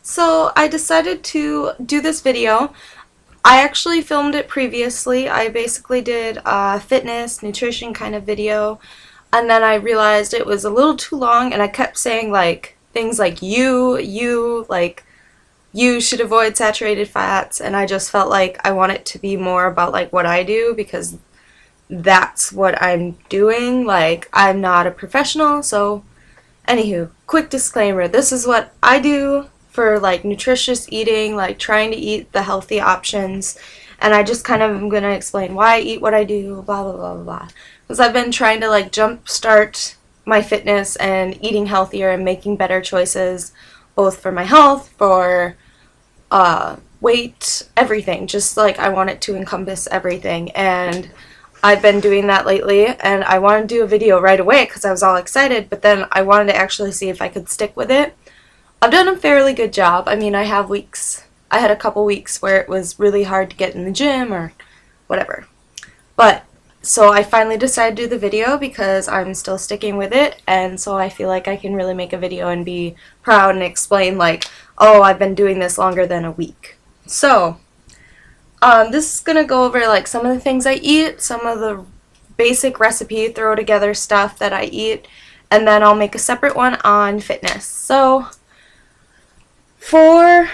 So I decided to do this video. I actually filmed it previously. I basically did a fitness, nutrition kind of video, and then I realized it was a little too long and I kept saying like things like you should avoid saturated fats, and I just felt like I want it to be more about like what I do because that's what I'm doing. Like, I'm not a professional, so anywho, quick disclaimer, this is what I do for like nutritious eating, like trying to eat the healthy options, and I just kind of am going to explain why I eat what I do, blah blah blah blah blah. Because I've been trying to like jumpstart my fitness and eating healthier and making better choices, both for my health, for weight, everything. Just like I want it to encompass everything, and I've been doing that lately, and I wanted to do a video right away because I was all excited, but then I wanted to actually see if I could stick with it. I've done a fairly good job. I mean, I had a couple weeks where it was really hard to get in the gym or whatever. But, so I finally decided to do the video because I'm still sticking with it, and so I feel like I can really make a video and be proud and explain like, oh, I've been doing this longer than a week. So, this is going to go over like some of the things I eat, some of the basic recipe throw together stuff that I eat, and then I'll make a separate one on fitness. So for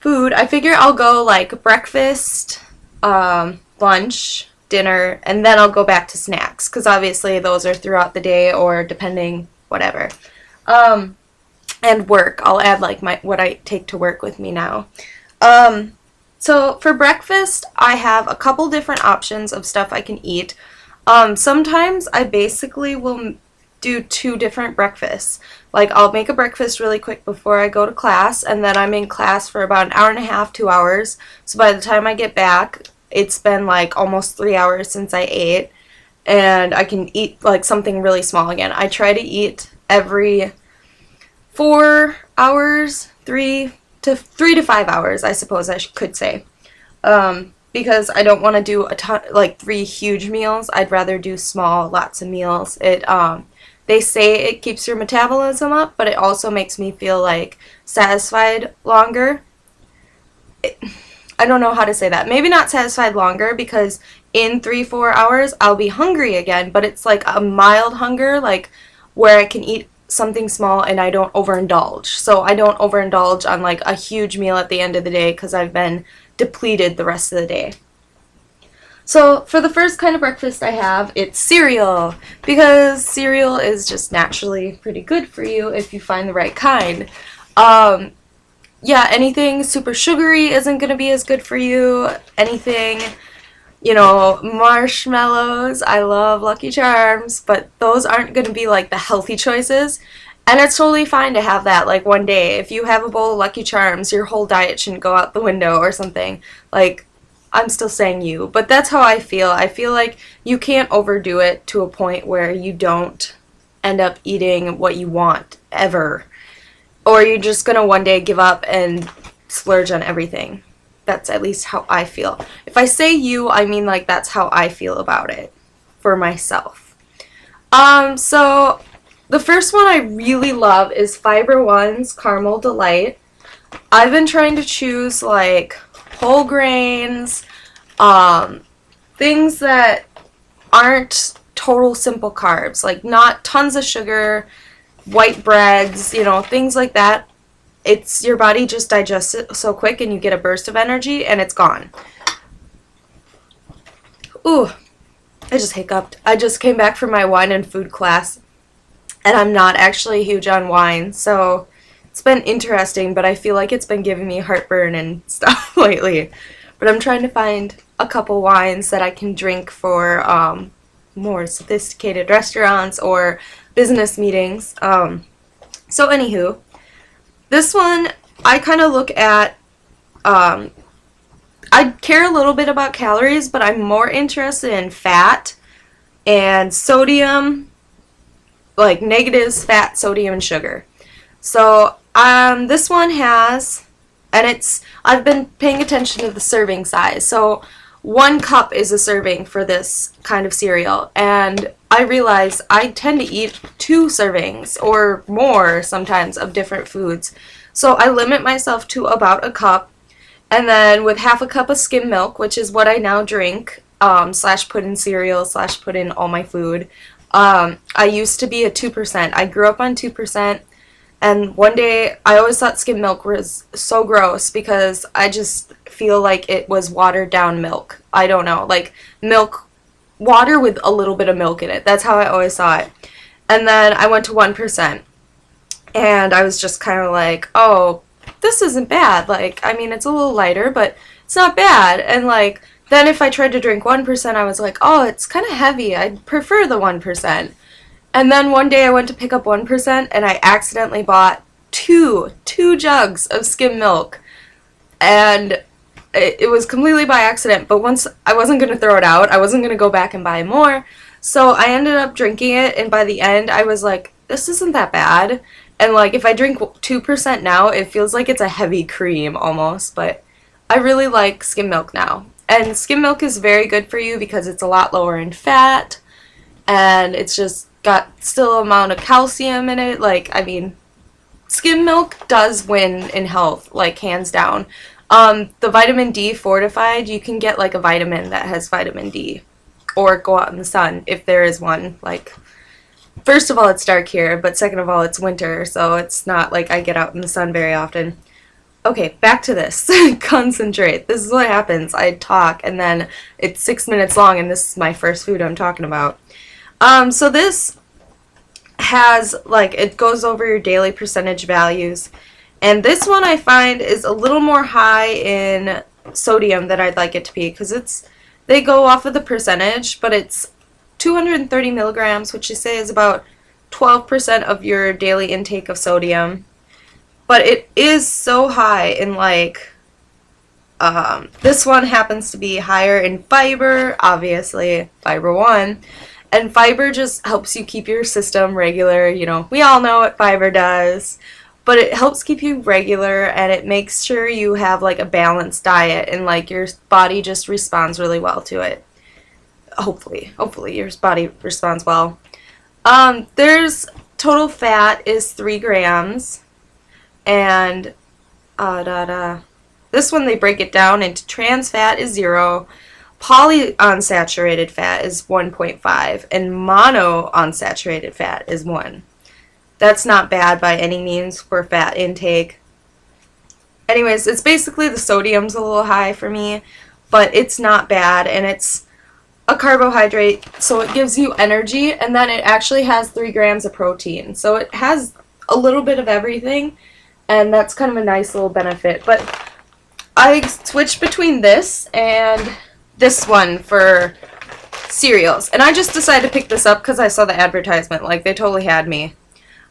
food, I figure I'll go like breakfast, lunch, dinner, and then I'll go back to snacks because obviously those are throughout the day or depending, whatever. And work, I'll add like what I take to work with me now. So for breakfast, I have a couple different options of stuff I can eat. Sometimes I basically will do two different breakfasts. Like, I'll make a breakfast really quick before I go to class, and then I'm in class for about an hour and a half, 2 hours. So by the time I get back, it's been like almost 3 hours since I ate, and I can eat like something really small again. I try to eat every 4 hours, 3 to 5 hours, I suppose I could say, because I don't want to do a ton, like 3 huge meals. I'd rather do small, lots of meals. They say it keeps your metabolism up, but it also makes me feel like satisfied longer. I don't know how to say that. Maybe not satisfied longer, because in 3-4 hours I'll be hungry again, but it's like a mild hunger, like where I can eat something small and I don't overindulge. So I don't overindulge on like a huge meal at the end of the day because I've been depleted the rest of the day. So for the first kind of breakfast I have, it's cereal, because cereal is just naturally pretty good for you if you find the right kind. Yeah, anything super sugary isn't going to be as good for you. Anything, marshmallows. I love Lucky Charms, but those aren't going to be like the healthy choices. And it's totally fine to have that like one day. If you have a bowl of Lucky Charms, your whole diet shouldn't go out the window or something. Like, I'm still saying you, but that's how I feel. I feel like you can't overdo it to a point where you don't end up eating what you want ever. Or you're just going to one day give up and splurge on everything. That's at least how I feel. If I say you, I mean like that's how I feel about it for myself. So the first one I really love is Fiber One's Caramel Delight. I've been trying to choose like whole grains, things that aren't total simple carbs, like not tons of sugar, white breads, things like that. It's your body just digests it so quick and you get a burst of energy and it's gone. Ooh, I just hiccuped. I just came back from my wine and food class, and I'm not actually huge on wine, so it's been interesting, but I feel like it's been giving me heartburn and stuff lately. But I'm trying to find a couple wines that I can drink for more sophisticated restaurants or business meetings. So anywho, this one I kind of look at, I care a little bit about calories, but I'm more interested in fat and sodium, like negatives, fat, sodium, and sugar. So this one has, and I've been paying attention to the serving size. So 1 cup is a serving for this kind of cereal, and I realize I tend to eat 2 servings or more sometimes of different foods. So I limit myself to about a cup, and then with half a cup of skim milk, which is what I now drink, slash put in cereal, slash put in all my food. I used to be a 2%. I grew up on 2%. And one day, I always thought skim milk was so gross because I just feel like it was watered down milk. I don't know, like milk, water with a little bit of milk in it. That's how I always saw it. And then I went to 1%. And I was just kind of like, oh, this isn't bad. Like, I mean, it's a little lighter, but it's not bad. And like, then if I tried to drink 1%, I was like, oh, it's kind of heavy. I'd prefer the 1%. And then one day I went to pick up 1% and I accidentally bought two jugs of skim milk. And it was completely by accident, but once I wasn't going to throw it out, I wasn't going to go back and buy more. So I ended up drinking it, and by the end I was like, this isn't that bad. And like if I drink 2% now, it feels like it's a heavy cream almost, but I really like skim milk now. And skim milk is very good for you because it's a lot lower in fat, and it's just got still amount of calcium in it. Like, I mean, skim milk does win in health, like hands down. The vitamin D fortified, you can get like a vitamin that has vitamin D, or go out in the sun if there is one. Like, first of all, it's dark here, but second of all, it's winter, so it's not like I get out in the sun very often. Okay, back to this. Concentrate. This is what happens. I talk, and then it's 6 minutes long, and this is my first food I'm talking about. So this has, like, it goes over your daily percentage values. And this one I find is a little more high in sodium than I'd like it to be, because they go off of the percentage, but it's 230 milligrams, which you say is about 12% of your daily intake of sodium. But it is so high in, like, this one happens to be higher in fiber, obviously, fiber 1. And fiber just helps you keep your system regular. You know, we all know what fiber does. But it helps keep you regular, and it makes sure you have, like, a balanced diet, and, like, your body just responds really well to it. Hopefully your body responds well. There's total fat is 3 grams, and this one they break it down into trans fat is 0, polyunsaturated fat is 1.5, and monounsaturated fat is 1. That's not bad by any means for fat intake. Anyways, it's basically the sodium's a little high for me, but it's not bad, and it's a carbohydrate, so it gives you energy, and then it actually has 3 grams of protein. So it has a little bit of everything, and that's kind of a nice little benefit. But I switched between this and this one for cereals, and I just decided to pick this up because I saw the advertisement. Like, they totally had me.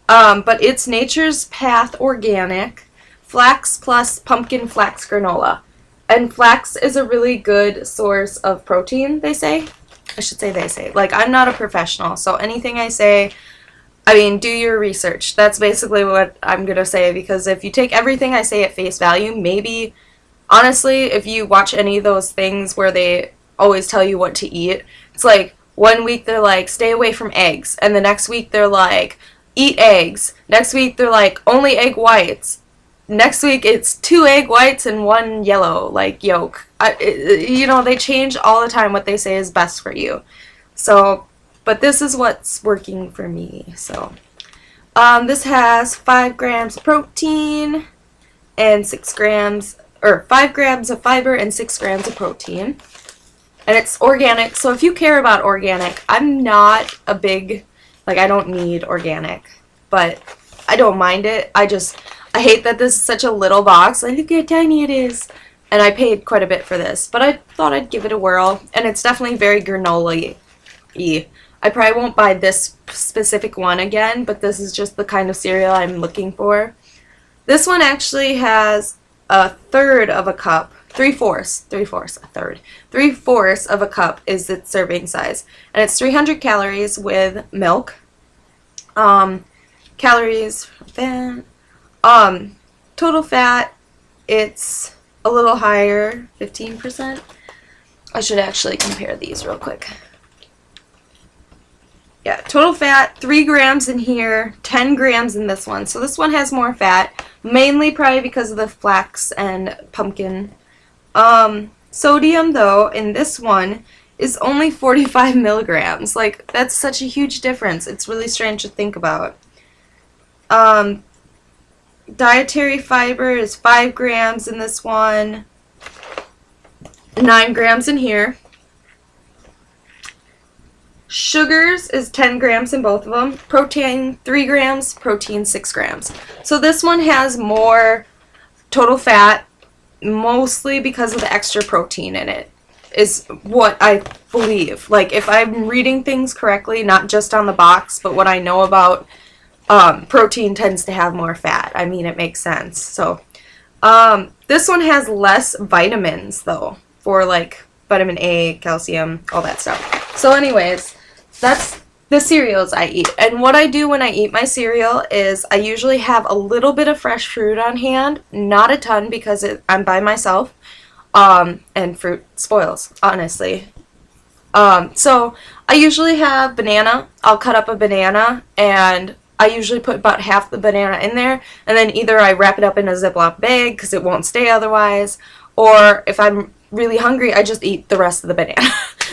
But it's Nature's Path Organic Flax Plus Pumpkin Flax Granola. And flax is a really good source of protein, they say. I should say they say. Like, I'm not a professional, so anything I say, I mean, do your research. That's basically what I'm going to say, because if you take everything I say at face value, maybe, honestly, if you watch any of those things where they always tell you what to eat, it's like, one week they're like, stay away from eggs, and the next week they're like, eat eggs. Next week they're like, only egg whites. Next week it's 2 egg whites and 1 yellow, like, yolk. You know, they change all the time what they say is best for you. So, but this is what's working for me. So, this has 5 grams of protein and 6 grams, or 5 grams of fiber and 6 grams of protein. And it's organic, so if you care about organic, I'm not a big, like, I don't need organic, but I don't mind it. I hate that this is such a little box. Like, look how tiny it is. And I paid quite a bit for this, but I thought I'd give it a whirl. And it's definitely very granola-y. I probably won't buy this specific one again, but this is just the kind of cereal I'm looking for. This one actually has a third of a cup. 3/4 of a cup is its serving size. And it's 300 calories with milk. Calories, total fat, it's a little higher, 15%. I should actually compare these real quick. Yeah, total fat, 3 grams in here, 10 grams in this one. So this one has more fat, mainly probably because of the flax and pumpkin. Sodium, though, in this one is only 45 milligrams. Like, that's such a huge difference. It's really strange to think about. Dietary fiber is 5 grams in this one, 9 grams in here. Sugars is 10 grams in both of them. Protein, 3 grams. Protein, 6 grams. So this one has more total fat, mostly because of the extra protein in it, is what I believe. Like, if I'm reading things correctly, not just on the box, but what I know about, protein tends to have more fat. I mean, it makes sense. So, this one has less vitamins, though, for, like, vitamin A, calcium, all that stuff. So anyways, that's the cereals I eat. And what I do when I eat my cereal is I usually have a little bit of fresh fruit on hand. Not a ton because I'm by myself. And fruit spoils, honestly. So I usually have banana. I'll cut up a banana and I usually put about half the banana in there. And then either I wrap it up in a Ziploc bag because it won't stay otherwise. Or if I'm really hungry, I just eat the rest of the banana.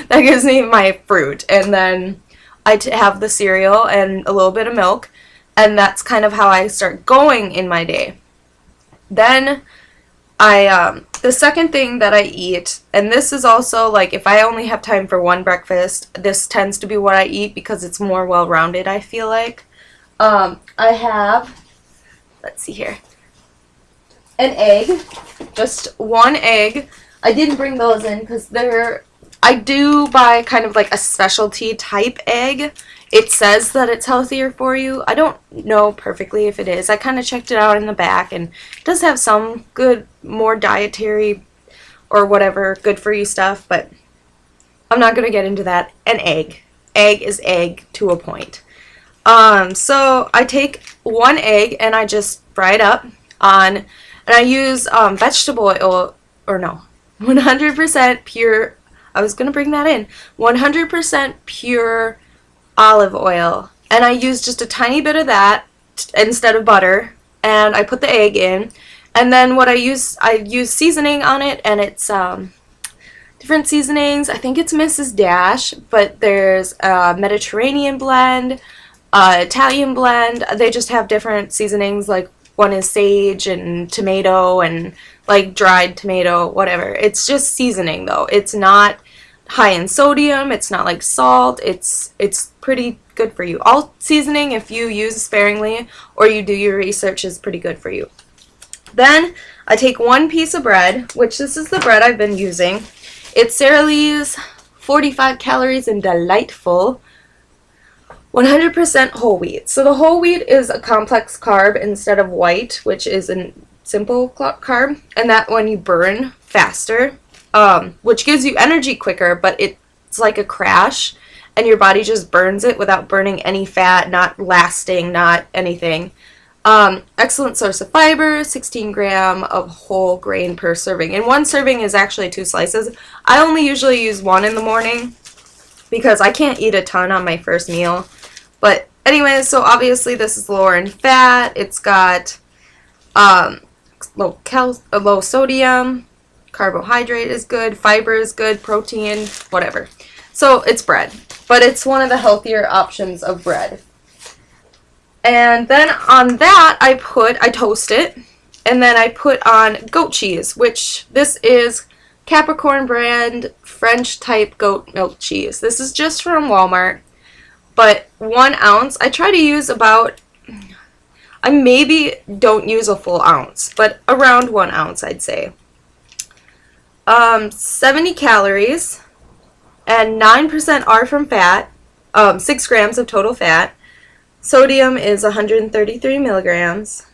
That gives me my fruit. And then I have the cereal and a little bit of milk. And that's kind of how I start going in my day. Then the second thing that I eat, and this is also like if I only have time for one breakfast, this tends to be what I eat because it's more well-rounded, I feel like. I have, let's see here, an egg, just one egg. I didn't bring those in because I do buy kind of like a specialty type egg. It says that it's healthier for you. I don't know perfectly if it is. I kind of checked it out in the back and it does have some good, more dietary or whatever good for you stuff, but I'm not going to get into that. An egg. Egg is egg to a point. So I take one egg and I just fry it up and I use vegetable oil, or no, 100% pure, I was going to bring that in, 100% pure olive oil, and I use just a tiny bit of that instead of butter, and I put the egg in, and then what I use seasoning on it, and it's different seasonings. I think it's Mrs. Dash, but there's a Mediterranean blend, Italian blend. They just have different seasonings, like one is sage and tomato and like dried tomato, whatever. It's just seasoning though. It's not high in sodium, it's not like salt, it's pretty good for you. All seasoning, if you use sparingly or you do your research, is pretty good for you. Then I take one piece of bread, which this is the bread I've been using. It's Sara Lee's 45 calories and delightful, 100% whole wheat. So the whole wheat is a complex carb instead of white, which is a simple carb, and that one you burn faster, which gives you energy quicker, but it's like a crash, and your body just burns it without burning any fat, not lasting, not anything. Excellent source of fiber, 16 gram of whole grain per serving, and one serving is actually 2 slices. I only usually use one in the morning because I can't eat a ton on my first meal. But anyway, so obviously this is lower in fat. It's got low sodium, carbohydrate is good, fiber is good, protein, whatever. So it's bread, but it's one of the healthier options of bread. And then on that I toast it, and then I put on goat cheese, which this is Capricorn brand French type goat milk cheese. This is just from Walmart, but 1 ounce. I try to use about, I maybe don't use a full ounce, but around 1 ounce I'd say. 70 calories, and 9% are from fat, 6 grams of total fat. Sodium is 133 milligrams,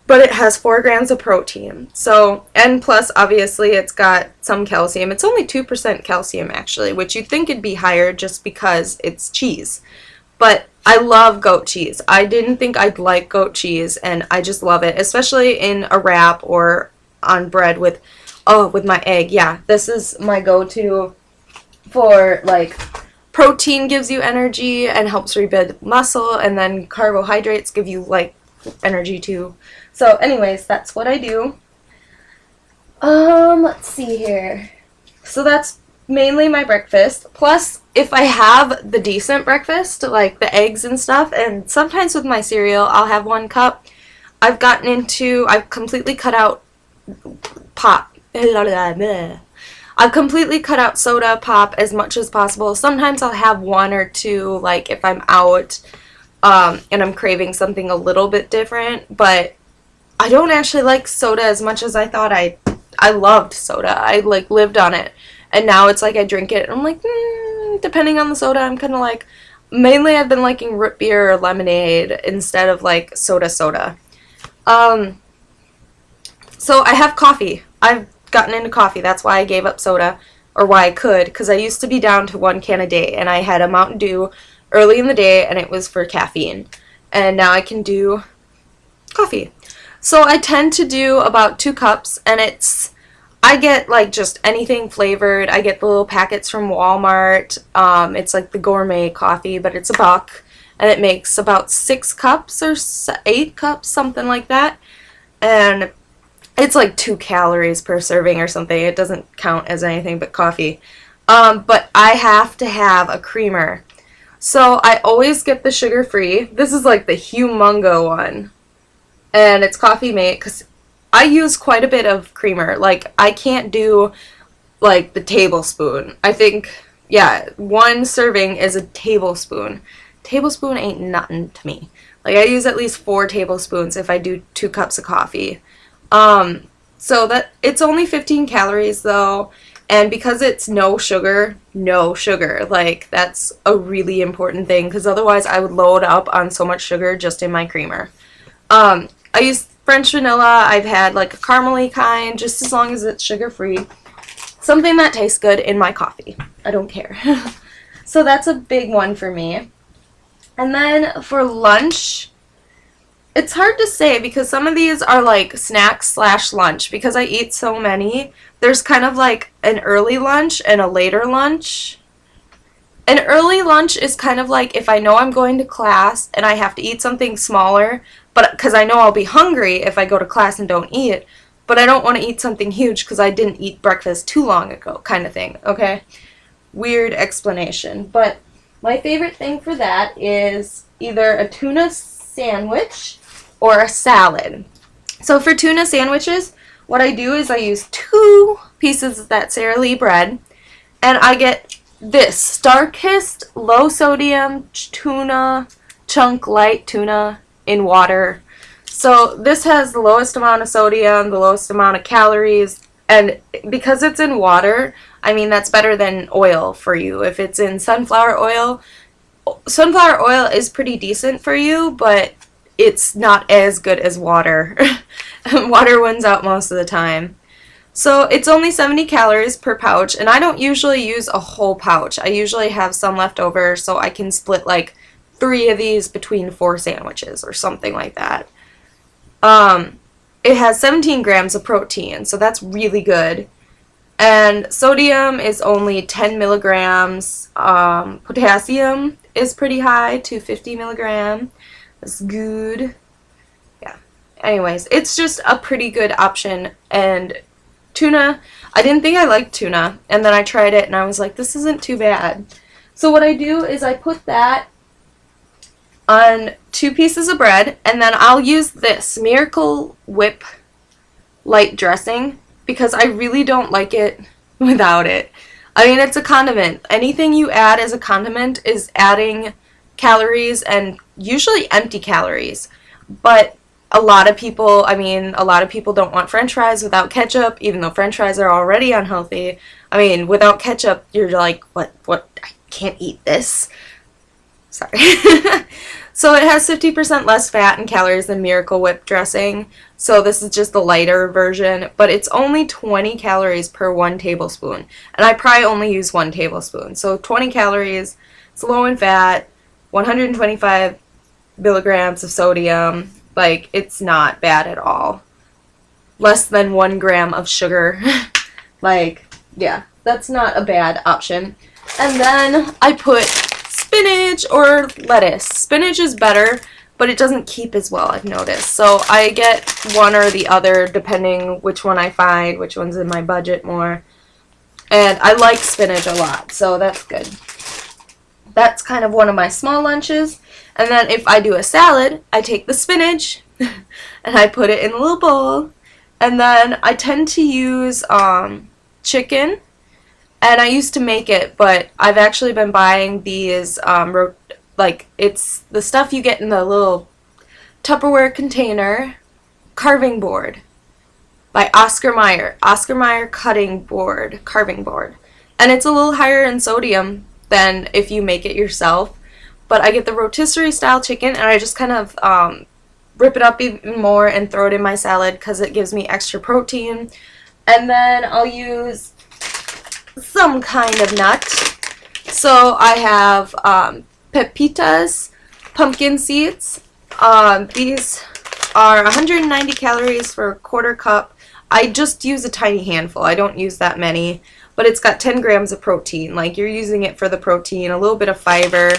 but it has 4 grams of protein. So, and plus, obviously, it's got some calcium. It's only 2% calcium, actually, which you'd think it'd be higher just because it's cheese. But I love goat cheese. I didn't think I'd like goat cheese, and I just love it, especially in a wrap or on bread with Oh, with my egg, yeah. This is my go-to for, like, protein gives you energy and helps rebuild muscle, and then carbohydrates give you, like, energy too. So anyways, that's what I do. Let's see here. So that's mainly my breakfast. Plus, if I have the decent breakfast, like the eggs and stuff, and sometimes with my cereal, I'll have 1 cup. I've completely cut out pop. I've completely cut out soda pop as much as possible. Sometimes I'll have 1 or 2, like if I'm out and I'm craving something a little bit different, but I don't actually like soda as much as I thought I loved soda. I like lived on it. And now it's like I drink it and I'm like, depending on the soda, I'm kind of like, mainly I've been liking root beer or lemonade instead of like soda. So I have coffee. I've gotten into coffee. That's why I gave up soda, or why I could, because I used to be down to 1 can a day, and I had a Mountain Dew early in the day, and it was for caffeine. And now I can do coffee. So I tend to do about 2 cups, and I get like just anything flavored. I get the little packets from Walmart. It's like the gourmet coffee, but it's $1, and it makes about 6 cups or 8 cups, something like that. And it's like 2 calories per serving or something. It doesn't count as anything but coffee. But I have to have a creamer. So I always get the sugar-free. This is like the Humongo one. And it's Coffee Mate, because I use quite a bit of creamer. Like, I can't do, like, the tablespoon. I think, yeah, 1 serving is a tablespoon. Tablespoon ain't nothing to me. Like, I use at least 4 tablespoons if I do 2 cups of coffee. So that it's only 15 calories though, and because it's no sugar, like that's a really important thing, because otherwise I would load up on so much sugar just in my creamer. I use French vanilla. I've had like a caramely kind, just as long as it's sugar free. Something that tastes good in my coffee. I don't care. So that's a big one for me. And then for lunch, it's hard to say because some of these are like snacks / lunch because I eat so many. There's kind of like an early lunch and a later lunch. An early lunch is kind of like if I know I'm going to class and I have to eat something smaller, but because I know I'll be hungry if I go to class and don't eat, but I don't want to eat something huge because I didn't eat breakfast too long ago, kind of thing, okay? Weird explanation, but my favorite thing for that is either a tuna sandwich or a salad. So for tuna sandwiches, what I do is I use 2 pieces of that Sara Lee bread, and I get this Starkist low sodium tuna, chunk light tuna in water. So this has the lowest amount of sodium, the lowest amount of calories, and because it's in water, I mean that's better than oil for you. If it's in sunflower oil is pretty decent for you, but it's not as good as water. Water wins out most of the time. So it's only 70 calories per pouch, and I don't usually use a whole pouch. I usually have some left over so I can split like 3 of these between 4 sandwiches or something like that. It has 17 grams of protein, so that's really good. And sodium is only 10 milligrams. Potassium is pretty high, 250 milligram. That's good. Yeah. Anyways, it's just a pretty good option. And tuna, I didn't think I liked tuna, and then I tried it and I was like, this isn't too bad. So what I do is I put that on 2 pieces of bread, and then I'll use this Miracle Whip light dressing because I really don't like it without it. I mean, it's a condiment. Anything you add as a condiment is adding calories, and usually empty calories. But a lot of people don't want French fries without ketchup, even though French fries are already unhealthy. I mean, without ketchup, you're like, what, I can't eat this. Sorry. So it has 50% less fat and calories than Miracle Whip dressing. So this is just the lighter version, but it's only 20 calories per 1 tablespoon. And I probably only use 1 tablespoon. So 20 calories, it's low in fat, 125 milligrams of sodium. Like, it's not bad at all. Less than 1 gram of sugar. Like, yeah, that's not a bad option. And then I put spinach or lettuce. Spinach is better, but it doesn't keep as well, I've noticed. So I get one or the other depending which one I find, which one's in my budget more. And I like spinach a lot, so that's good. That's kind of one of my small lunches. And then if I do a salad, I take the spinach and I put it in a little bowl. And then I tend to use chicken. And I used to make it, but I've actually been buying these, like, it's the stuff you get in the little Tupperware container, carving board by Oscar Mayer. Oscar Mayer carving board. And it's a little higher in sodium than if you make it yourself. But I get the rotisserie style chicken, and I just kind of rip it up even more and throw it in my salad because it gives me extra protein. And then I'll use some kind of nut. So I have pepitas, pumpkin seeds. These are 190 calories for a quarter cup. I just use a tiny handful. I don't use that many. But it's got 10 grams of protein. Like, you're using it for the protein, a little bit of fiber,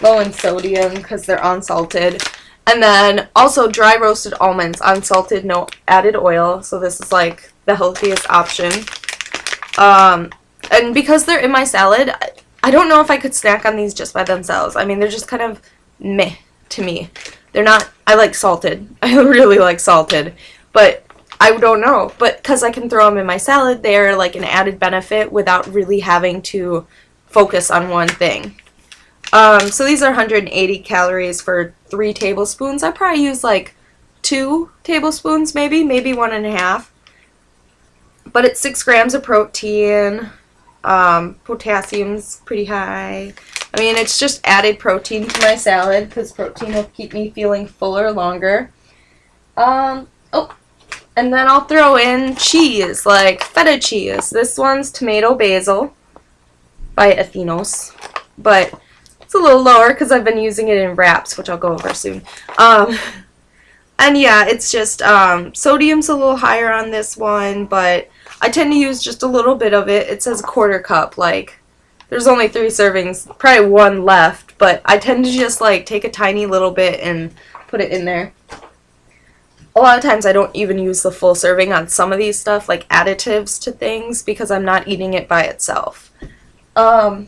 low in sodium because they're unsalted. And then also dry roasted almonds, unsalted, no added oil. So this is like the healthiest option. And because they're in my salad, I don't know if I could snack on these just by themselves. I mean, they're just kind of meh to me. They're not, I like salted. I really like salted. But I don't know. But because I can throw them in my salad, they're like an added benefit without really having to focus on one thing. So these are 180 calories for 3 tablespoons. I probably use like 2 tablespoons, maybe 1.5. But it's 6 grams of protein. Potassium's pretty high. I mean, it's just added protein to my salad because protein will keep me feeling fuller longer. And then I'll throw in cheese, like feta cheese. This one's tomato basil by Athenos, but it's a little lower because I've been using it in wraps, which I'll go over soon. And yeah, it's just sodium's a little higher on this one, but I tend to use just a little bit of it. It says a quarter cup, like there's only 3 servings, probably 1 left, but I tend to just like take a tiny little bit and put it in there. A lot of times I don't even use the full serving on some of these stuff, like additives to things, because I'm not eating it by itself. I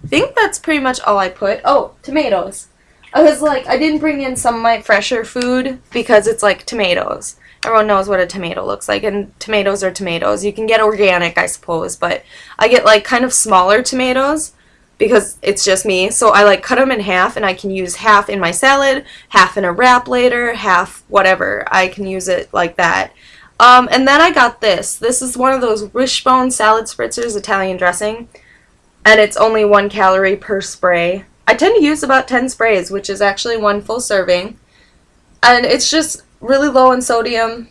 think that's pretty much all I put. Oh, tomatoes. I was like, I didn't bring in some of my fresher food because it's like tomatoes. Everyone knows what a tomato looks like, and tomatoes are tomatoes. You can get organic, I suppose, but I get like kind of smaller tomatoes because it's just me. So I like cut them in half, and I can use half in my salad, half in a wrap later, half whatever. I can use it like that. And then I got this. This is one of those wishbone salad spritzers, Italian dressing, and it's only 1 calorie per spray. I tend to use about 10 sprays, which is actually 1 full serving. And it's just really low in sodium.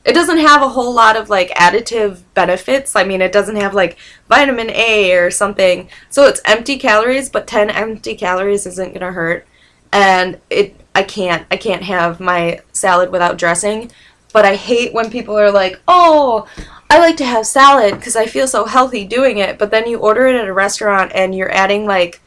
It doesn't have a whole lot of like additive benefits. I mean, it doesn't have like vitamin A or something. So it's empty calories, but 10 empty calories isn't going to hurt. And I can't have my salad without dressing. But I hate when people are like, "Oh, I like to have salad because I feel so healthy doing it." But then you order it at a restaurant and you're adding like,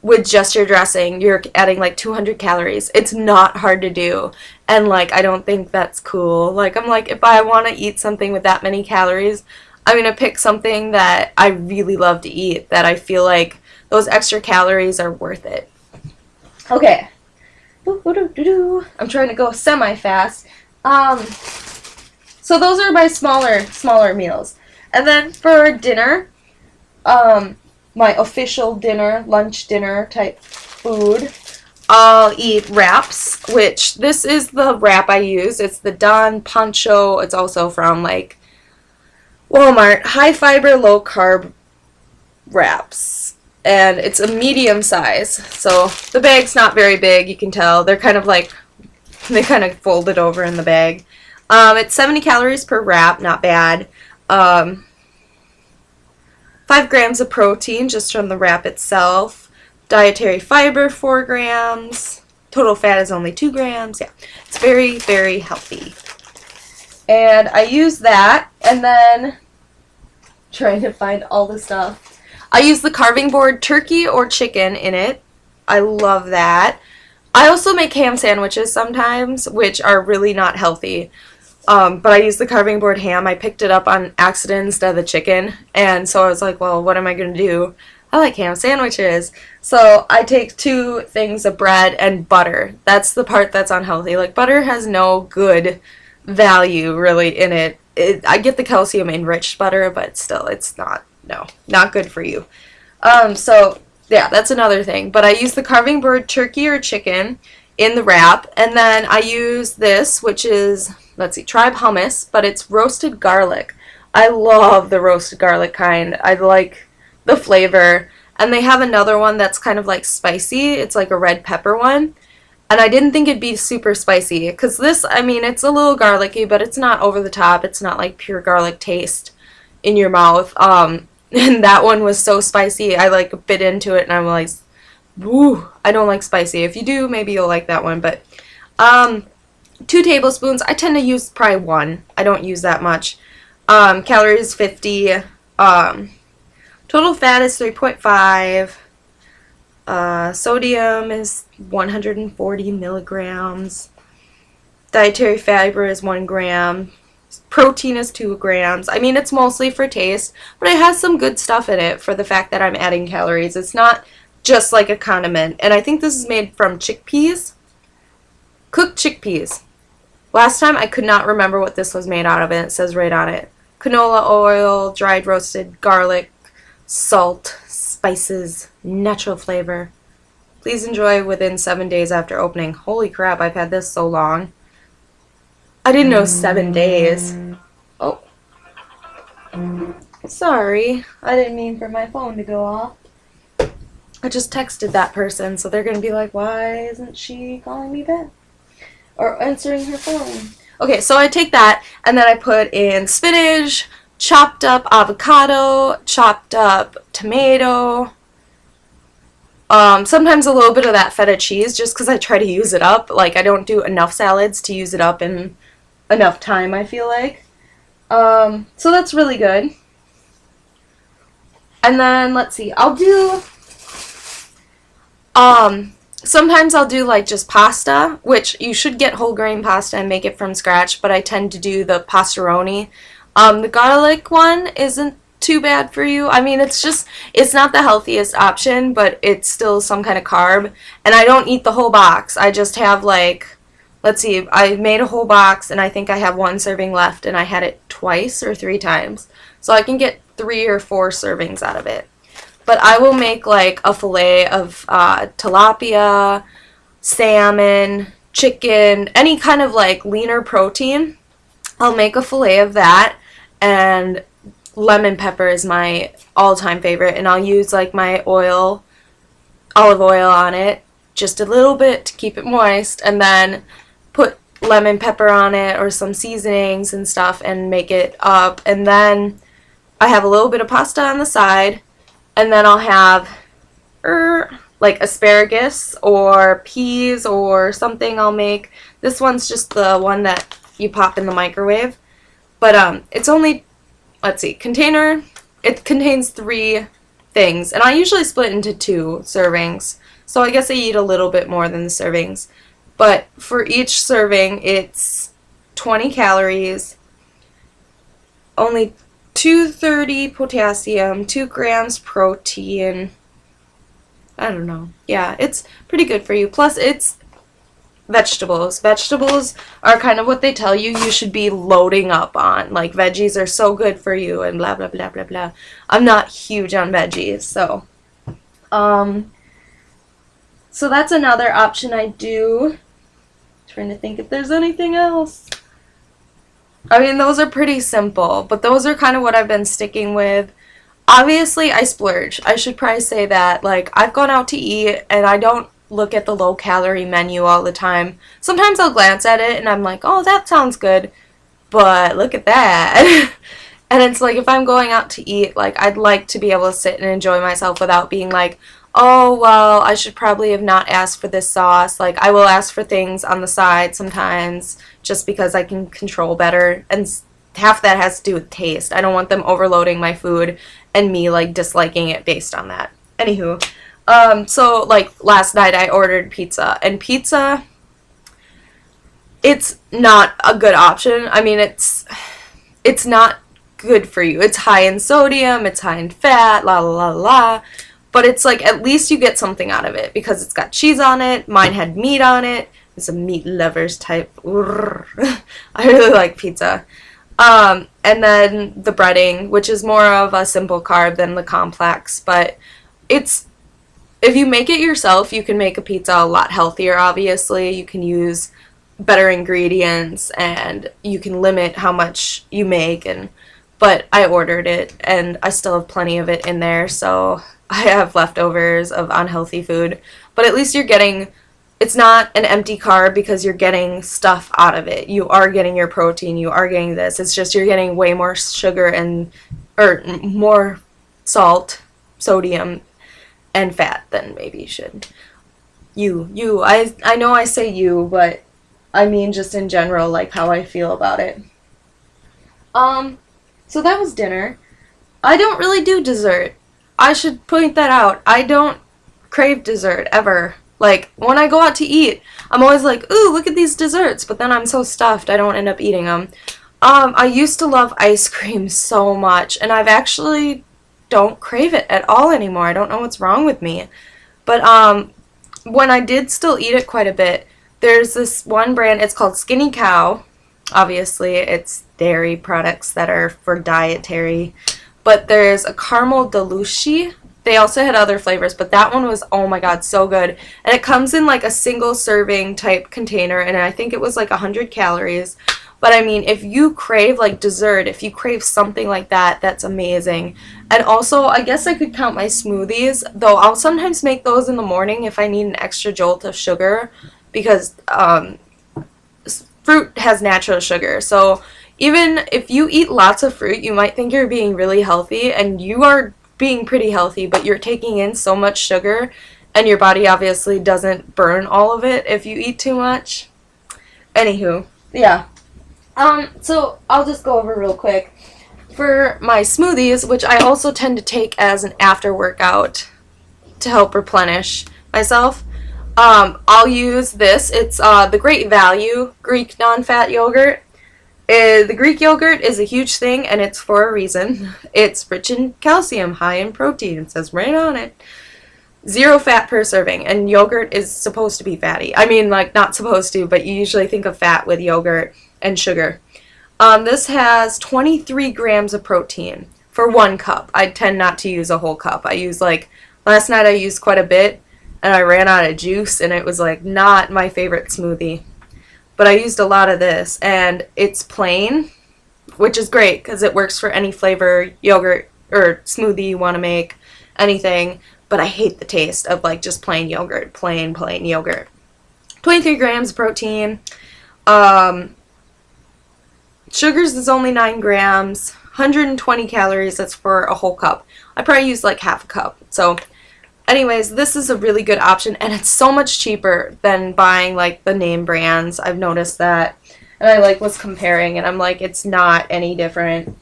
with just your dressing, you're adding like 200 calories. It's not hard to do. And like, I don't think that's cool. Like, I'm like, if I want to eat something with that many calories, I'm going to pick something that I really love to eat, that I feel like those extra calories are worth it. Okay. I'm trying to go semi-fast. So those are my smaller meals. And then for dinner, my official dinner, lunch dinner type food, I'll eat wraps, which this is the wrap I use. It's the Don Pancho. It's also from like Walmart. High fiber, low carb wraps. And it's a medium size. So the bag's not very big, you can tell. They're kind of like, they kind of fold it over in the bag. It's 70 calories per wrap, not bad. 5 grams of protein just from the wrap itself. Dietary fiber, 4 grams. Total fat is only 2 grams. Yeah, it's very, very healthy. And I use that, and then trying to find all the stuff. I use the carving board turkey or chicken in it. I love that. I also make ham sandwiches sometimes, which are really not healthy. But I use the carving board ham. I picked it up on accident instead of the chicken. And so I was like, well, what am I going to do? I like ham sandwiches. So I take 2 things of bread and butter. That's the part that's unhealthy. Like, butter has no good value really in it. I get the calcium enriched butter, but still, it's not good for you. So yeah, that's another thing. But I use the carving board turkey or chicken in the wrap, and then I use this, which is, let's see, Tribe hummus, but it's roasted garlic. I love the roasted garlic kind. I like the flavor. And they have another one that's kind of like spicy. It's like a red pepper one. And I didn't think it'd be super spicy, because this, I mean, it's a little garlicky, but it's not over the top. It's not like pure garlic taste in your mouth. And that one was so spicy. I like bit into it and I'm like, woo, I don't like spicy. If you do, maybe you'll like that one. But 2 tablespoons. I tend to use probably 1. I don't use that much. Calories 50. Total fat is 3.5. Sodium is 140 milligrams. Dietary fiber is 1 gram. Protein is 2 grams. I mean, it's mostly for taste, but it has some good stuff in it for the fact that I'm adding calories. It's not just like a condiment. And I think this is made from chickpeas. Cooked chickpeas. Last time I could not remember what this was made out of, and it says right on it. Canola oil, dried roasted garlic, salt, spices, natural flavor. Please enjoy within 7 days after opening. Holy crap, I've had this so long. I didn't know 7 days. Oh. Sorry. I didn't mean for my phone to go off. I just texted that person, so they're going to be like, why isn't she calling me back? Or answering her phone. Okay, so I take that, and then I put in spinach, chopped up avocado, chopped up tomato, sometimes a little bit of that feta cheese, just because I try to use it up. Like, I don't do enough salads to use it up in enough time, I feel like. So that's really good. And then, let's see, I'll do, sometimes I'll do, like, just pasta, which you should get whole grain pasta and make it from scratch, but I tend to do the pastaroni. The garlic one isn't too bad for you. I mean, it's not the healthiest option, but it's still some kind of carb. And I don't eat the whole box. I just have, like, let's see, I made a whole box, and I think I have 1 serving left, and I had it twice or 3 times. So I can get 3 or 4 servings out of it. But I will make, like, a fillet of tilapia, salmon, chicken, any kind of, like, leaner protein. I'll make a fillet of that, and lemon pepper is my all-time favorite, and I'll use, like, my olive oil on it, just a little bit to keep it moist, and then put lemon pepper on it or some seasonings and stuff and make it up. And then I have a little bit of pasta on the side, and then I'll have like asparagus or peas or something I'll make. This one's just the one that you pop in the microwave. But it's only, let's see, container, it contains 3 things. And I usually split into 2 servings. So I guess I eat a little bit more than the servings. But for each serving, it's 20 calories, only 230 potassium, 2 grams protein. I don't know. Yeah, it's pretty good for you. Plus, it's vegetables. Vegetables are kind of what they tell you should be loading up on. Like, veggies are so good for you and blah, blah, blah, blah, blah. I'm not huge on veggies, so. So that's another option I do. Trying to think if there's anything else. I mean, those are pretty simple, but those are kind of what I've been sticking with. Obviously, I splurge. I should probably say that. Like, I've gone out to eat, and I don't look at the low-calorie menu all the time. Sometimes I'll glance at it, and I'm like, oh, that sounds good, but look at that. And it's like, if I'm going out to eat, like, I'd like to be able to sit and enjoy myself without being like, oh, well, I should probably have not asked for this sauce. Like, I will ask for things on the side sometimes just because I can control better. And half that has to do with taste. I don't want them overloading my food and me, like, disliking it based on that. Anywho, so, like, last night I ordered pizza. And pizza, it's not a good option. I mean, it's not good for you. It's high in sodium, it's high in fat, la la la la. But it's like at least you get something out of it because it's got cheese on it. Mine had meat on it. It's a meat lovers type. I really like pizza. And then the breading, which is more of a simple carb than the complex, but it's if you make it yourself, you can make a pizza a lot healthier, obviously. You can use better ingredients and you can limit how much you make and but I ordered it and I still have plenty of it in there, so I have leftovers of unhealthy food. But at least you're getting it's not an empty carb because you're getting stuff out of it. You are getting your protein, you are getting this. It's just you're getting way more sugar and or more salt, sodium and fat than maybe you should. I know I say you, but I mean just in general, like how I feel about it. So that was dinner. I don't really do dessert. I should point that out. I don't crave dessert ever. Like, when I go out to eat, I'm always like, ooh, look at these desserts, but then I'm so stuffed I don't end up eating them. I used to love ice cream so much, and I've actually don't crave it at all anymore. I don't know what's wrong with me. But, when I did still eat it quite a bit, there's this one brand, it's called Skinny Cow. Obviously, it's dairy products that are for dietary. But there's a caramel deluxe. They also had other flavors, but that one was, oh my god, so good. And it comes in like a single serving type container, and I think it was like 100 calories. But I mean, if you crave like dessert, if you crave something like that, that's amazing. And also, I guess I could count my smoothies, though I'll sometimes make those in the morning if I need an extra jolt of sugar, because fruit has natural sugar. So even if you eat lots of fruit, you might think you're being really healthy, and you are being pretty healthy, but you're taking in so much sugar, and your body obviously doesn't burn all of it if you eat too much. Anywho, yeah. So I'll just go over real quick. For my smoothies, which I also tend to take as an after workout to help replenish myself, I'll use this. It's the Great Value Greek non-fat yogurt. The Greek yogurt is a huge thing, and it's for a reason. It's rich in calcium, high in protein. It says right on it. 0 fat per serving, and yogurt is supposed to be fatty. I mean, like, not supposed to, but you usually think of fat with yogurt and sugar. This has 23 grams of protein for 1 cup. I tend not to use a whole cup. I use, like, last night I used quite a bit, and I ran out of juice, and it was, like, not my favorite smoothie. But I used a lot of this, and it's plain, which is great because it works for any flavor yogurt or smoothie you want to make, anything. But I hate the taste of like just plain yogurt, plain yogurt. 23 grams of protein. Sugars is only 9 grams. 120 calories. That's for a whole cup. I probably use like half a cup. So anyways, this is a really good option, and it's so much cheaper than buying like the name brands. I've noticed that, and I like was comparing, and I'm like, it's not any different.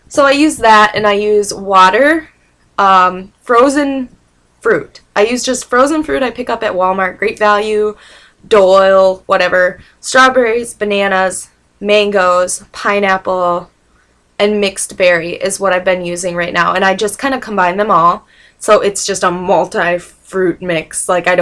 So I use that, and I use water, frozen fruit. I use just frozen fruit I pick up at Walmart, Great Value, Dole, whatever. Strawberries, bananas, mangoes, pineapple, and mixed berry is what I've been using right now, and I just kind of combine them all. So it's just a multi-fruit mix. Like I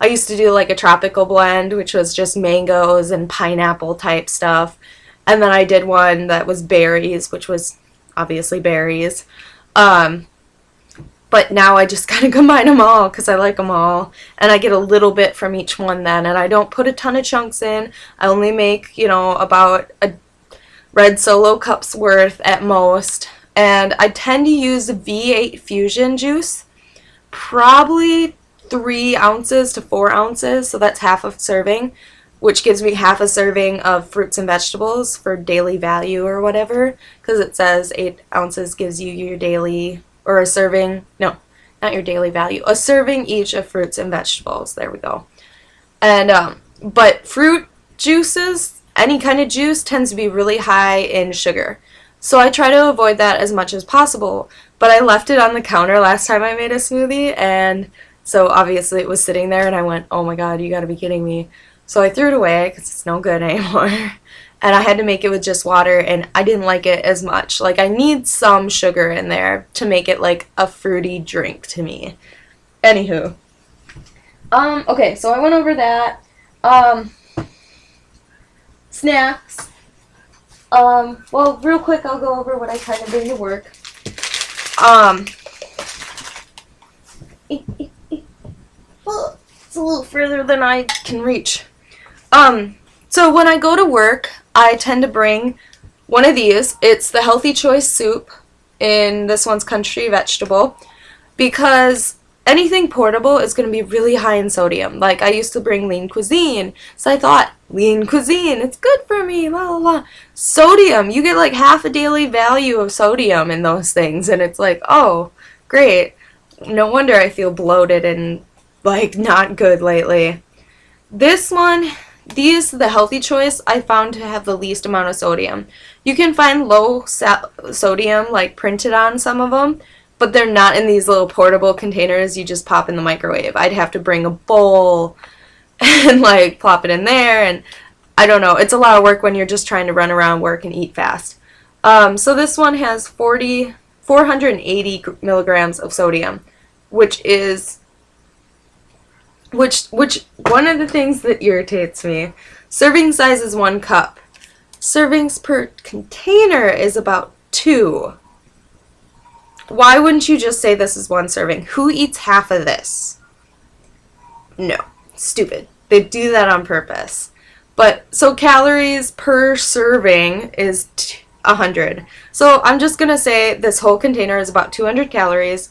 used to do like a tropical blend, which was just mangoes and pineapple type stuff. And then I did one that was berries, which was obviously berries. But now I just kind of combine them all because I like them all. And I get a little bit from each one then. And I don't put a ton of chunks in. I only make, about a red Solo cup's worth at most. And I tend to use V8 Fusion juice, probably 3 ounces to 4 ounces, so that's half a serving, which gives me half a serving of fruits and vegetables for daily value or whatever, because it says 8 ounces gives you your daily, or a serving, no, not your daily value, a serving each of fruits and vegetables. There we go. And but fruit juices, any kind of juice, tends to be really high in sugar. So I try to avoid that as much as possible. But I left it on the counter last time I made a smoothie, and so obviously it was sitting there, and I went, oh my god, you gotta be kidding me. So I threw it away because it's no good anymore. And I had to make it with just water, and I didn't like it as much. Like, I need some sugar in there to make it like a fruity drink to me. Anywho. Okay, so I went over that. Snacks. Well, real quick, I'll go over what I kind of bring to work. It's a little further than I can reach. So when I go to work, I tend to bring one of these. It's the Healthy Choice soup in this one's country vegetable, because anything portable is going to be really high in sodium. Like, I used to bring Lean Cuisine, so I thought, Lean Cuisine, it's good for me, la la la. Sodium, you get like half a daily value of sodium in those things, and it's like, oh, great. No wonder I feel bloated and like not good lately. This one, the Healthy Choice, I found to have the least amount of sodium. You can find low sodium like printed on some of them, but they're not in these little portable containers you just pop in the microwave. I'd have to bring a bowl and like plop it in there, and I don't know. It's a lot of work when you're just trying to run around, work, and eat fast. So this one has 480 milligrams of sodium, which is which one of the things that irritates me. Serving size is 1 cup. Servings per container is about 2. Why wouldn't you just say this is 1 serving? Who eats half of this? No. Stupid. They do that on purpose. But, so calories per serving is 100. So I'm just going to say this whole container is about 200 calories,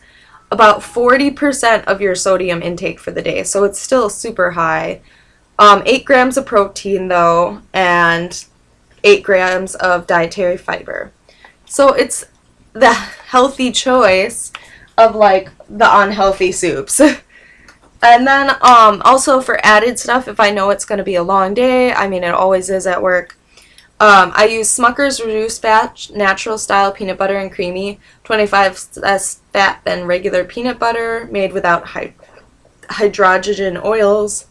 about 40% of your sodium intake for the day. So it's still super high. 8 grams of protein, though, and 8 grams of dietary fiber. So it's the healthy choice of, like, the unhealthy soups. And then also for added stuff, if I know it's going to be a long day, I mean, it always is at work, I use Smucker's Reduced Fat Natural Style Peanut Butter and Creamy, 25 less fat than regular peanut butter, made without hydrogen oils.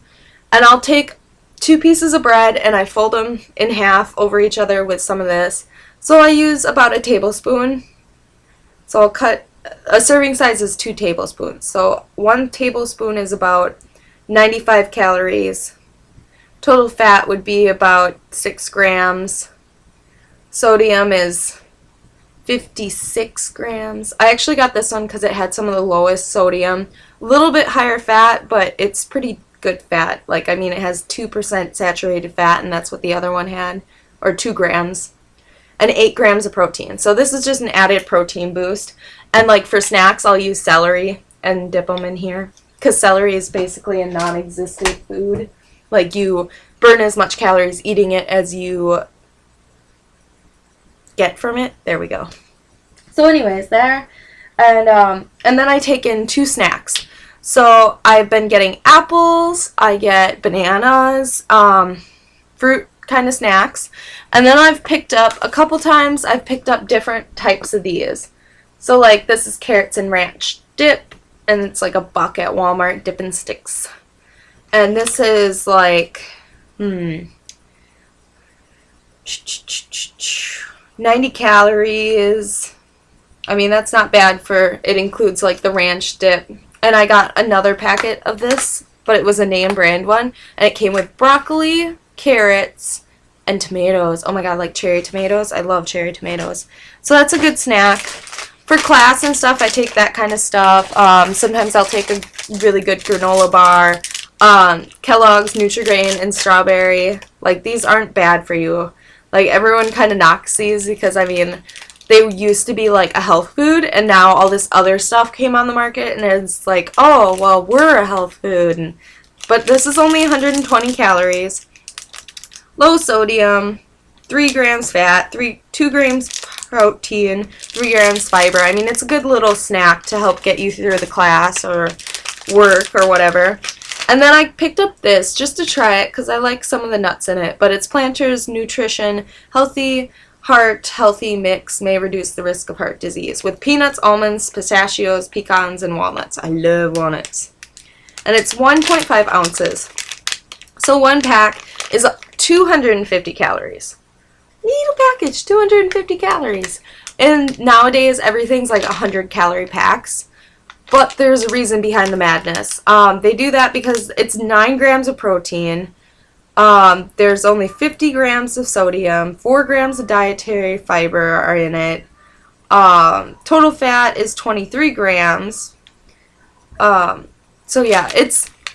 And I'll take 2 pieces of bread and I fold them in half over each other with some of this. So I use about a tablespoon. So I'll cut, a serving size is 2 tablespoons. So 1 tablespoon is about 95 calories. Total fat would be about 6 grams. Sodium is 56 grams. I actually got this one because it had some of the lowest sodium. A little bit higher fat, but it's pretty good fat. Like, I mean, it has 2% saturated fat, and that's what the other one had. Or 2 grams. And 8 grams of protein. So this is just an added protein boost. And, like, for snacks, I'll use celery and dip them in here. Because celery is basically a non-existent food. Like, you burn as much calories eating it as you get from it. There we go. So anyways, there. And then I take in 2 snacks. So I've been getting apples, I get bananas, fruit kind of snacks. And then I've picked up, a couple times, I've picked up different types of these. So, like, this is carrots and ranch dip, and it's like $1 at Walmart, Dippin' Sticks. And this is like, 90 calories. I mean, that's not bad for, it includes like the ranch dip. And I got another packet of this, but it was a name brand one. And it came with broccoli, carrots, and tomatoes. Oh my god, like cherry tomatoes. I love cherry tomatoes. So that's a good snack. For class and stuff, I take that kind of stuff. Sometimes I'll take a really good granola bar. Kellogg's, Nutri-Grain, and strawberry. Like, these aren't bad for you. Like, everyone kind of knocks these because, I mean, they used to be like a health food, and now all this other stuff came on the market, and it's like, oh, well, we're a health food. But this is only 120 calories. Low sodium, 3 grams fat, 2 grams protein, 3 grams fiber. I mean, it's a good little snack to help get you through the class or work or whatever. And then I picked up this just to try it because I like some of the nuts in it. But it's Planters Nutrition Healthy Heart Healthy Mix may reduce the risk of heart disease with peanuts, almonds, pistachios, pecans, and walnuts. I love walnuts. And it's 1.5 ounces. So one pack is 250 calories. Little package, 250 calories. And nowadays everything's like 100-calorie packs. But there's a reason behind the madness. They do that because it's 9 grams of protein. There's only 50 grams of sodium, 4 grams of dietary fiber are in it. Total fat is 23 grams. So yeah,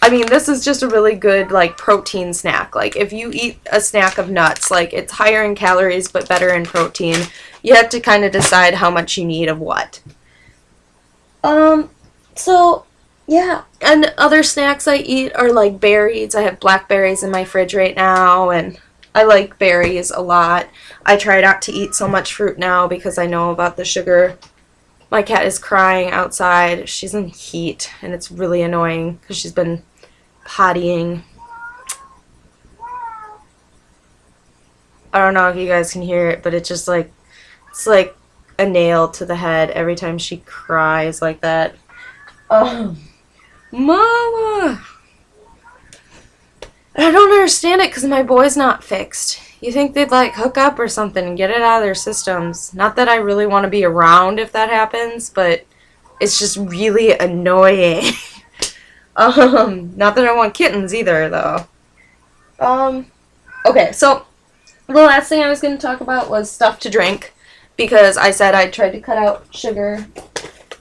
I mean, this is just a really good, like, protein snack. Like, if you eat a snack of nuts, like, it's higher in calories but better in protein. You have to kind of decide how much you need of what. So, yeah, and other snacks I eat are like berries. I have blackberries in my fridge right now, and I like berries a lot. I try not to eat so much fruit now because I know about the sugar. My cat is crying outside. She's in heat, and it's really annoying because she's been pottying. I don't know if you guys can hear it, but it's just like, it's like a nail to the head every time she cries like that. Oh, Mama! I don't understand it because my boy's not fixed. You think they'd like hook up or something and get it out of their systems. Not that I really want to be around if that happens, but it's just really annoying. Not that I want kittens either, though. Okay, so the last thing I was going to talk about was stuff to drink, because I said I tried to cut out sugar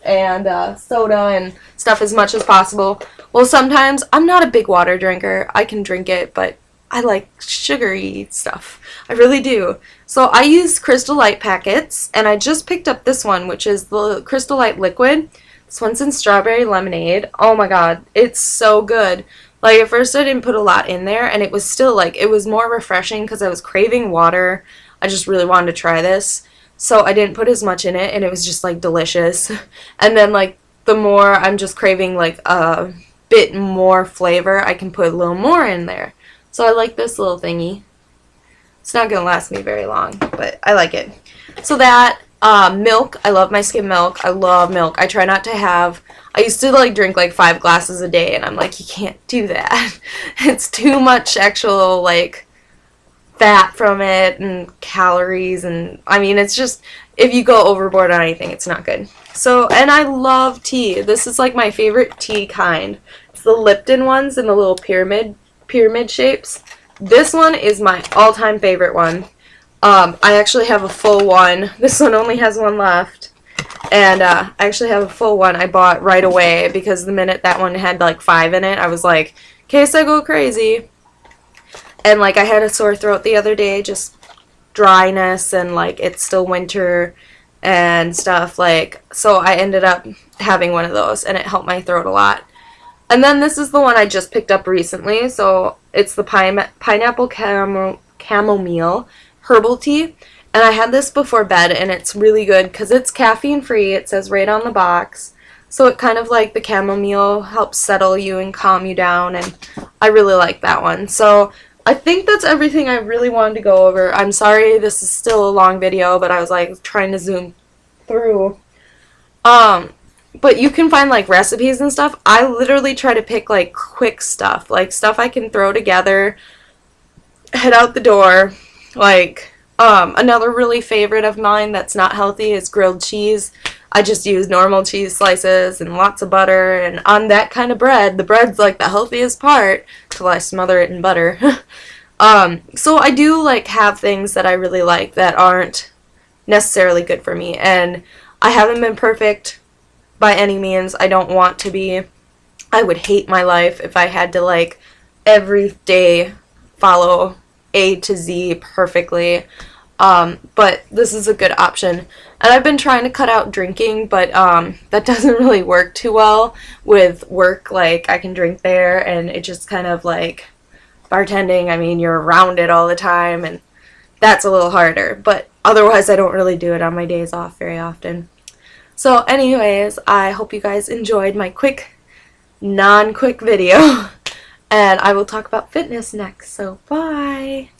and soda and stuff as much as possible. Well, sometimes I'm not a big water drinker. I can drink it, but I like sugary stuff. I really do. So I use Crystal Light packets, and I just picked up this one, which is the Crystal Light liquid. This one's in strawberry lemonade. Oh my god, it's so good. Like, at first I didn't put a lot in there, and it was still, like, it was more refreshing because I was craving water. I just really wanted to try this. So I didn't put as much in it, and it was just, like, delicious. And then, like, the more I'm just craving, like, a bit more flavor, I can put a little more in there. So I like this little thingy. It's not going to last me very long, but I like it. So that, milk. I love my skim milk. I love milk. I try not to have... I used to, like, drink, like, 5 glasses a day, and I'm like, you can't do that. It's too much actual, like, fat from it and calories, and, I mean, it's just, if you go overboard on anything, it's not good. So, and I love tea. This is, like, my favorite tea kind. It's the Lipton ones in the little pyramid shapes. This one is my all-time favorite one. I actually have a full one. This one only has one left. And I actually have a full one I bought right away because the minute that one had like 5 in it, I was like, in case I go crazy. And like I had a sore throat the other day, just dryness, and like it's still winter and stuff, like, so I ended up having one of those, and it helped my throat a lot. And then this is the one I just picked up recently, so it's the pineapple chamomile herbal tea. And I had this before bed, and it's really good because it's caffeine free. It says right on the box. So it kind of like the chamomile helps settle you and calm you down, and I really like that one. So I think that's everything I really wanted to go over. I'm sorry this is still a long video, but I was like trying to zoom through. But you can find like recipes and stuff. I literally try to pick like quick stuff, like stuff I can throw together, head out the door, like... another really favorite of mine that's not healthy is grilled cheese. I just use normal cheese slices and lots of butter, and on that kind of bread, the bread's like the healthiest part till I smother it in butter. So I do like have things that I really like that aren't necessarily good for me, and I haven't been perfect by any means. I don't want to be. I would hate my life if I had to like every day follow A to Z perfectly. But this is a good option. And I've been trying to cut out drinking, but that doesn't really work too well with work. Like, I can drink there, and it just kind of like bartending. I mean, you're around it all the time, and that's a little harder. But Otherwise, I don't really do it on my days off very often. So anyways, I hope you guys enjoyed my quick, non-quick video. And I will talk about fitness next. So bye!